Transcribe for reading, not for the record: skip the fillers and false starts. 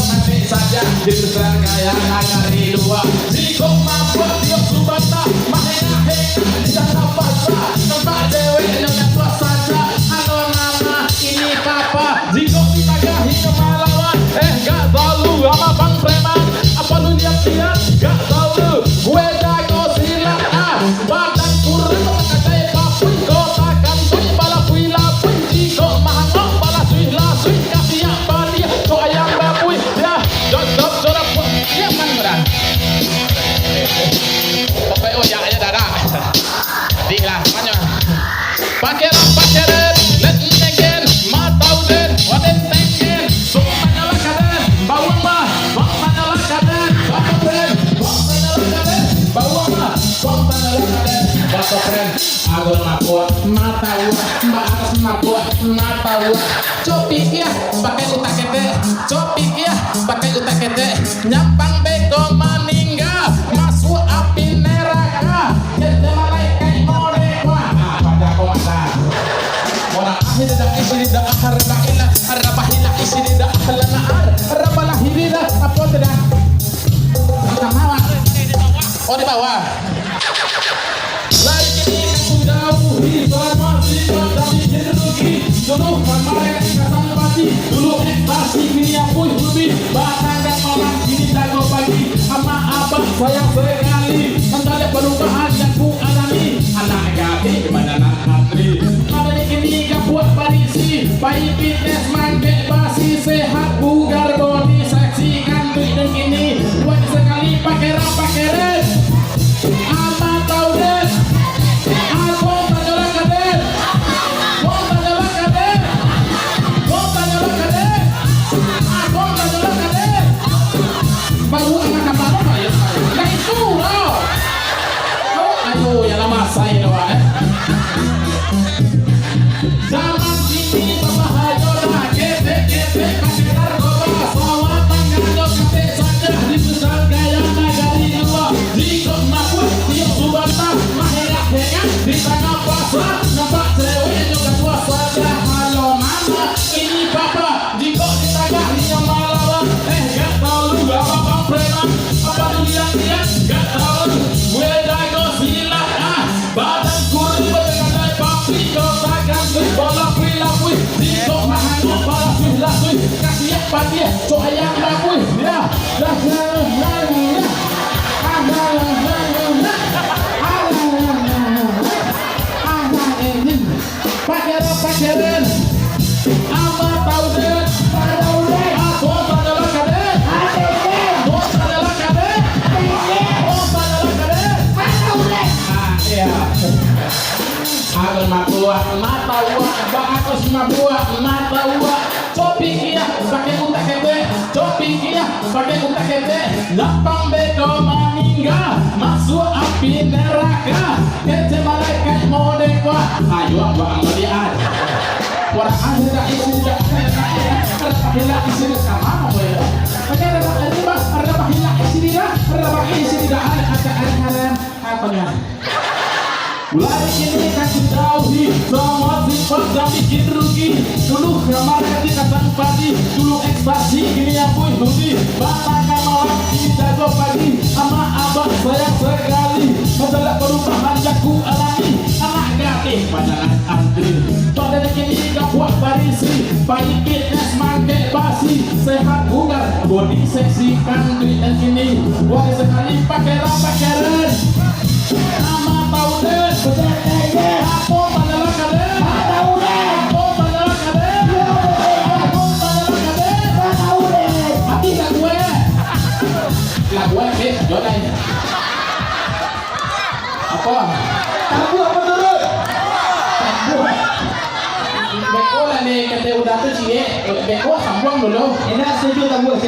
nanti saja dibesar kaya nagari dua. Jika mabuk tiap subata, mahena di sana pasar. Nampak dewe dengan tua saja. Halo mama, ini papa. Jika ditagahi kemalawan, gak tahu sama bang preman. Apa lu lihat-lihat? Gak tahu lu. Gue jago silat badan kurang mengadai papui. Kota kantoi balapui lapui. Jika mahangok balasui lasui. Kasih yang bali so ayam bapui. Ya, jodok jodok ya mana? Pakai oyak aja dada. Di lah mana? Pakai let me again. Matau den, waden tengken. So manyalah kaden, bawang mah, bang manyalah kaden, bapak den, bang manyalah kaden, bawang mah, bang manyalah kaden, bapak den. Agun mabuk, mata uak, mbak atas mabuk, mata uak. Copik ya, pakai utak kete, copik ya, pakai utak kete. Nyampang beko maningga, masuk api neraka. Kete malaikat modekwa, pada komandan. Orang akhir dah isi dah akhir dah ilah, arabahila isi dah akhir naar, arabahila dah apa tidak? Kita mawar. Oh di bawah. Lari kini jauhi sama sifat tapi jerugi. Dulu kemarin kasang pati, dulu ekstasi kini apui lebih. Batang dan orang kini jago pagi. Ama abah sayang sekali. Mentari perubahan yang ku alami. Anak gati gimana nak antri? Buat parisi, bayi fitness mangke basi sehat bugar body seksi kantui dan kini buat sekali pakai ren ama tau den aku tanyalah kaden aku tanyalah kaden aku tanyalah kaden aku tanyalah kaden baru anak kabar ya nah itu loh ayo ya lama saya doang zaman kini berbahaya dah kete kasih narkoba sawat tangan kete saja dibesar gaya nagari dua jika mabuk tiap subata mahera hengan di tengah pasar nampak cewek juga tua saja halo mama ini papa jika ditagahi yang malawan gak tahu lu apa bang preman apa lu lihat gak tahu gue jago silat badan kurang bergadai papi kota ganteng bola lapui jika mahangok balasui lasui kasih yang pati so ayam lapui ya dah pakaian ama tau den aku adalah kaden aku adalah kaden aku adalah kaden iya agar mabuk mata uak bagus mabuk mata uak copik ya pakai utak kete copik ya pakai utak kete lapang beko maningga masuk api neraka kete malaikat modekwa ayo bang melihat orang akhir dah isi dah arabahila isi dah sama apa ya pakai arabahila isi dah ada Lari kini kasih jauhi semua sifat dan bikin rugi. Dulu kemarin dikasang padi, dulu ekstasi kini apui hudi. Batang malam ini jago pagi, ama abah sayang sekali. Masalah perubahan jago alami, anak gatih panjangan antri. Badan kini gak buat barisi, bayi fitness mangke basi. Sehat bugar, body seksi kandui dan kini boleh sekali pakai ren. Ama tau den, aku tanyalah kaden, aku tanyalah kaden, aku tanyalah kaden, tahu den, hati lah gue, jodoh apa? Tabu apa dulu? Tabu. Beko lah nih kata udah tuh sih, beko sambung dulu. Enak setuju tabu sih.